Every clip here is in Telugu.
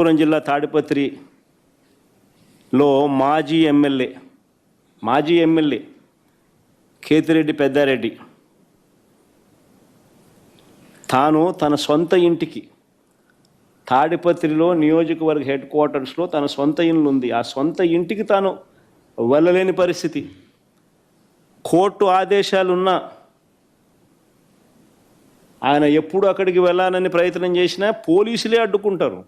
అనంతపురం జిల్లా తాడిపత్రిలో మాజీ ఎమ్మెల్యే కేతిరెడ్డి పెద్దారెడ్డి తాను తన సొంత ఇంటికి తాడిపత్రిలో నియోజకవర్గ హెడ్ క్వార్టర్స్లో తన సొంత ఇల్లు ఉంది. ఆ సొంత ఇంటికి తాను వెళ్ళలేని పరిస్థితి. కోర్టు ఆదేశాలున్నా ఆయన ఎప్పుడు అక్కడికి వెళ్ళాలని ప్రయత్నం చేసినా పోలీసులే అడ్డుకుంటారు.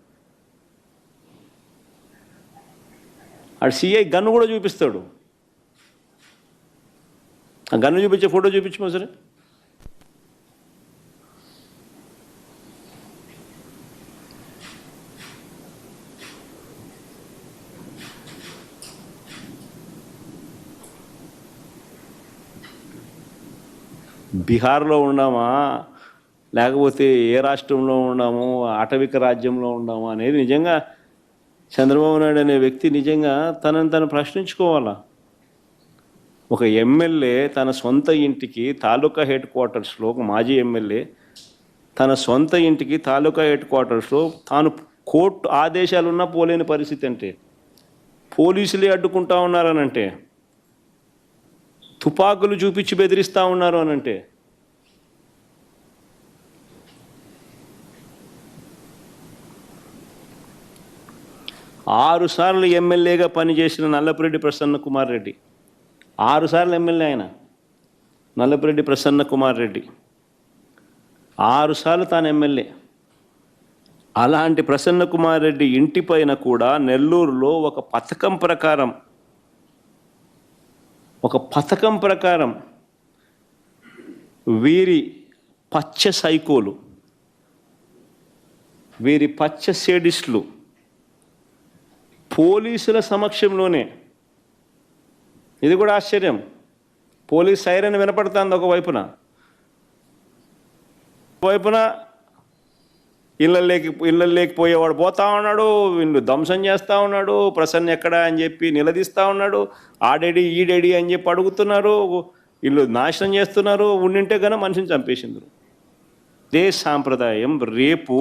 ఆడు సిఐ గన్ను కూడా చూపిస్తాడు. ఆ గన్ను చూపించే ఫోటో చూపించమో సరే. బీహార్లో ఉన్నామా లేకపోతే ఏ రాష్ట్రంలో ఉన్నాము, ఆటవిక రాజ్యంలో ఉన్నాము అనేది నిజంగా చంద్రబాబు నాయుడు అనే వ్యక్తి నిజంగా తనను ప్రశ్నించుకోవాలా. ఒక ఎమ్మెల్యే తన సొంత ఇంటికి తాలూకా హెడ్ క్వార్టర్స్లో, ఒక మాజీ ఎమ్మెల్యే తన సొంత ఇంటికి తాలూకా హెడ్ క్వార్టర్స్లో తాను కోర్టు ఆదేశాలున్నా పోలేని పరిస్థితి అంటే, పోలీసులే అడ్డుకుంటా ఉన్నారనంటే, తుపాకులు చూపించి బెదిరిస్తూ ఉన్నారు అనంటే, ఆరు సార్లు ఎమ్మెల్యేగా పనిచేసిన నల్లపురెడ్డి ప్రసన్న కుమార్ రెడ్డి, 6 సార్లు ఎమ్మెల్యే ఆయన నల్లపురెడ్డి ప్రసన్న కుమార్ రెడ్డి, 6 సార్లు తాను ఎమ్మెల్యే. అలాంటి ప్రసన్న కుమార్ రెడ్డి ఇంటిపైన కూడా నెల్లూరులో ఒక పథకం ప్రకారం వీరి పచ్చ సైకోలు, వీరి పచ్చ సేడిస్టులు పోలీసుల సమక్షంలోనే, ఇది కూడా ఆశ్చర్యం, పోలీస్ సైరన్ వినపడుతుంది ఒకవైపున ఇళ్ళల్లోకి పోయేవాడు పోతా ఉన్నాడు, వీళ్ళు ధ్వంసం చేస్తూ ఉన్నాడు, ప్రసన్న ఎక్కడా అని చెప్పి నిలదీస్తూ ఉన్నాడు, ఆడేడి ఈడేడి అని చెప్పి అడుగుతున్నారు, వీళ్ళు నాశనం చేస్తున్నారు, ఉండింటే కనుక మనిషిని చంపేసిండ్రు. ఇదే సాంప్రదాయం రేపు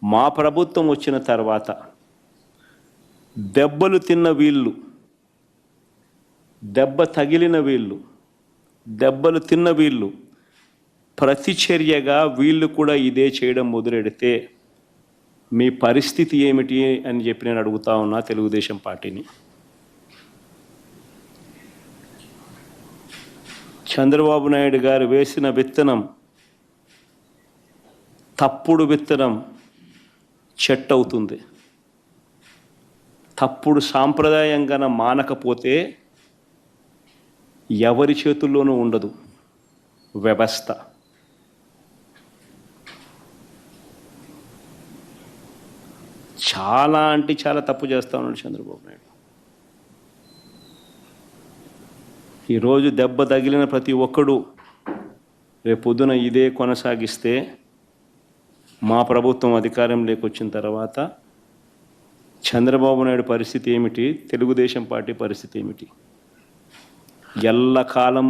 మా ప్రభుత్వం వచ్చిన తర్వాత దెబ్బలు తిన్న వీళ్ళు, దెబ్బలు తిన్న వీళ్ళు ప్రతిచర్యగా వీళ్ళు కూడా ఇదే చేయడం మొదలెడితే మీ పరిస్థితి ఏమిటి అని చెప్పి నేను అడుగుతా ఉన్నా తెలుగుదేశం పార్టీని. చంద్రబాబు నాయుడు గారు వేసిన విత్తనం, తప్పుడు విత్తనం చెట్టు అవుతుంది. తప్పుడు సాంప్రదాయంగా మానకపోతే ఎవరి చేతుల్లోనూ ఉండదు వ్యవస్థ. చాలా అంటే చాలా తప్పు చేస్తూ ఉన్నాడు చంద్రబాబు నాయుడు. ఈరోజు దెబ్బ తగిలిన ప్రతి ఒక్కడు రేపు పొద్దున ఇదే కొనసాగిస్తే మా ప్రభుత్వం అధికారంలోకి వచ్చిన తర్వాత చంద్రబాబు నాయుడు పరిస్థితి ఏమిటి, తెలుగుదేశం పార్టీ పరిస్థితి ఏమిటి? ఎల్లకాలం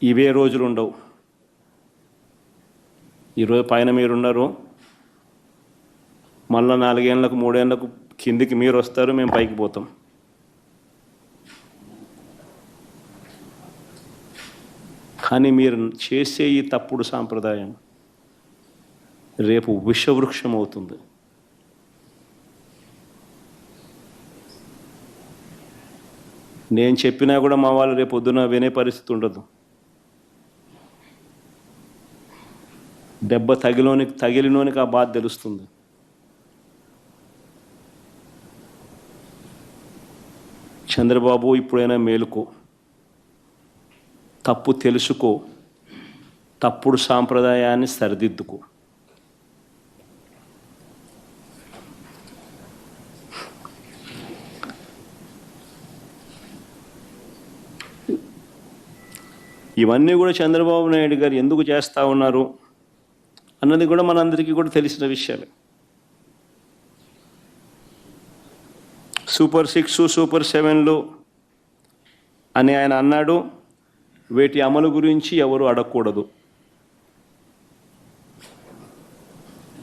ఇవే రోజులు ఉండవు. ఈరోజు పైన మీరున్నారు, మళ్ళీ 4 ఏళ్ళకు 3 ఏళ్ళకు కిందికి మీరు వస్తారు, మేము పైకి పోతాం. కానీ మీరు చేసే ఈ తప్పుడు సాంప్రదాయం రేపు విషవృక్షం అవుతుంది. నేను చెప్పినా కూడా మా వాళ్ళు రేపు పొద్దున వినే పరిస్థితి ఉండదు. దెబ్బ తగిలినోనికి ఆ బాధ తెలుస్తుంది. చంద్రబాబు ఇప్పుడైనా మేలుకో, తప్పు తెలుసుకో, తప్పుడు సాంప్రదాయాన్ని సరిదిద్దుకో. ఇవన్నీ కూడా చంద్రబాబు నాయుడు గారు ఎందుకు చేస్తూ ఉన్నారు అన్నది కూడా మనందరికీ కూడా తెలిసిన విషయాలే. సూపర్ 6, సూపర్ 7లు అని ఆయన అన్నాడు. వీటి అమలు గురించి ఎవరు అడగకూడదు.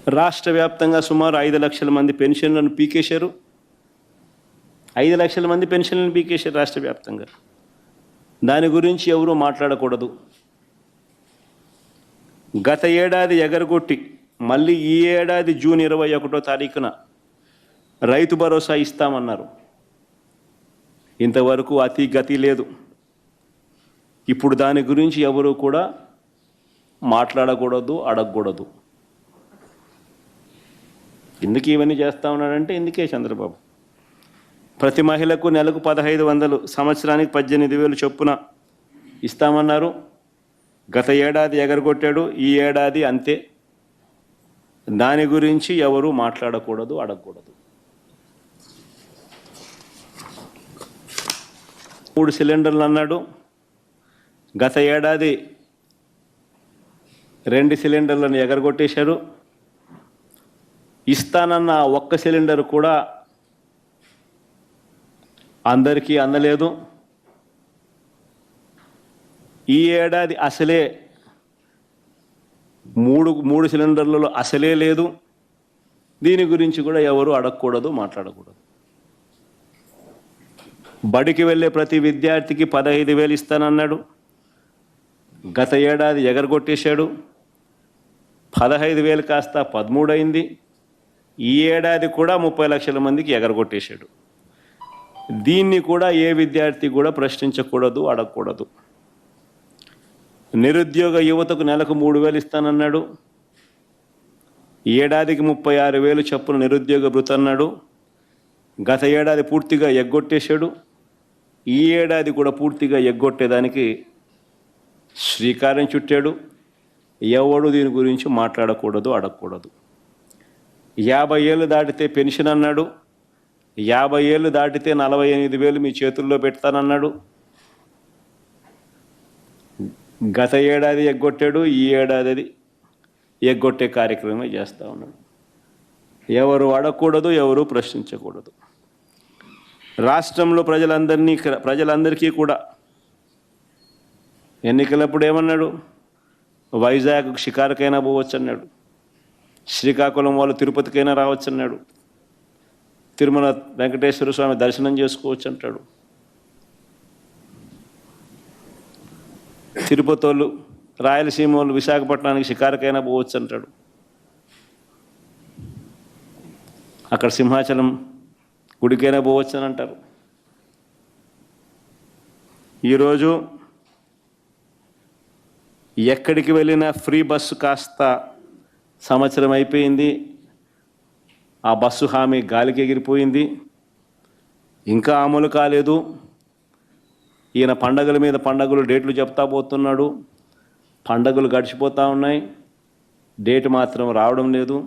రాష్ట్ర వ్యాప్తంగా సుమారు 5 లక్షల మంది పెన్షన్లను పీకేశారు. 5 లక్షల మంది పెన్షన్లను పీకేశారు రాష్ట్ర వ్యాప్తంగా. దాని గురించి ఎవరూ మాట్లాడకూడదు. గత ఏడాది ఎగరగొట్టి మళ్ళీ ఈ ఏడాది జూన్ 21వ తారీఖున రైతు భరోసా ఇస్తామన్నారు. ఇంతవరకు అతి గతి లేదు. ఇప్పుడు దాని గురించి ఎవరు కూడా మాట్లాడకూడదు, అడగకూడదు. ఎందుకు ఇవన్నీ చేస్తూ ఉన్నాడంటే ఇందుకే చంద్రబాబు. ప్రతి మహిళకు నెలకు 1500, సంవత్సరానికి 18,000 చొప్పున ఇస్తామన్నారు. గత ఏడాది ఎగరగొట్టాడు, ఈ ఏడాది అంతే. దాని గురించి ఎవరు మాట్లాడకూడదు, అడగకూడదు. 3 సిలిండర్లు అన్నాడు. గత ఏడాది 2 సిలిండర్లను ఎగరగొట్టేశారు. ఇస్తానన్న ఒక్క సిలిండర్ కూడా అందరికీ అందలేదు. ఈ ఏడాది అసలే మూడు సిలిండర్లలో అసలే లేదు. దీని గురించి కూడా ఎవరు అడగకూడదు, మాట్లాడకూడదు. బడికి వెళ్ళే ప్రతి విద్యార్థికి 15,000 ఇస్తానన్నాడు. గత ఏడాది ఎగరగొట్టేశాడు. 15,000 కాస్త 13 అయింది. ఈ ఏడాది కూడా 30 లక్షల మందికి ఎగరగొట్టేశాడు. దీన్ని కూడా ఏ విద్యార్థి కూడా ప్రశ్నించకూడదు, అడగకూడదు. నిరుద్యోగ యువతకు నెలకు 3,000 ఇస్తానన్నాడు. ఏడాదికి 36,000 చొప్పున నిరుద్యోగ భృతి అన్నాడు. గత ఏడాది పూర్తిగా ఎగ్గొట్టేశాడు. ఈ ఏడాది కూడా పూర్తిగా ఎగ్గొట్టేదానికి శ్రీకారం చుట్టాడు. ఎవడు దీని గురించి మాట్లాడకూడదు, అడగకూడదు. 50 ఏళ్ళు దాటితే పెన్షన్ అన్నాడు. 50 ఏళ్ళు దాటితే 48,000 మీ చేతుల్లో పెడతానన్నాడు. గత ఏడాది ఎగ్గొట్టాడు, ఈ ఏడాది ఎగ్గొట్టే కార్యక్రమమే చేస్తూ ఉన్నాడు. ఎవరు అడగకూడదు, ఎవరు ప్రశ్నించకూడదు. రాష్ట్రంలో ప్రజలందరికీ కూడా ఎన్నికలప్పుడు ఏమన్నాడు? వైజాగ్ షికారుకైనా పోవచ్చు అన్నాడు. శ్రీకాకుళం వాళ్ళు తిరుపతికైనా రావచ్చు అన్నాడు. తిరుమల వెంకటేశ్వర స్వామి దర్శనం చేసుకోవచ్చు అంటాడు. తిరుపతి వాళ్ళు, రాయలసీమ వాళ్ళు విశాఖపట్నానికి షికారుకైనా పోవచ్చు అంటాడు. అక్కడ సింహాచలం గుడికైనా పోవచ్చు అని అంటారు. ఈరోజు ఎక్కడికి వెళ్ళినా ఫ్రీ బస్సు కాస్త సంవత్సరం అయిపోయింది. ఆ బస్సు హామీ గాలికి ఎగిరిపోయింది, ఇంకా అమలు కాలేదు. ఈయన పండగల మీద పండగలు డేట్లు చెప్తా పోతున్నాడు. పండగలు గడిచిపోతూ ఉన్నాయి, డేట్ మాత్రం రావడం లేదు.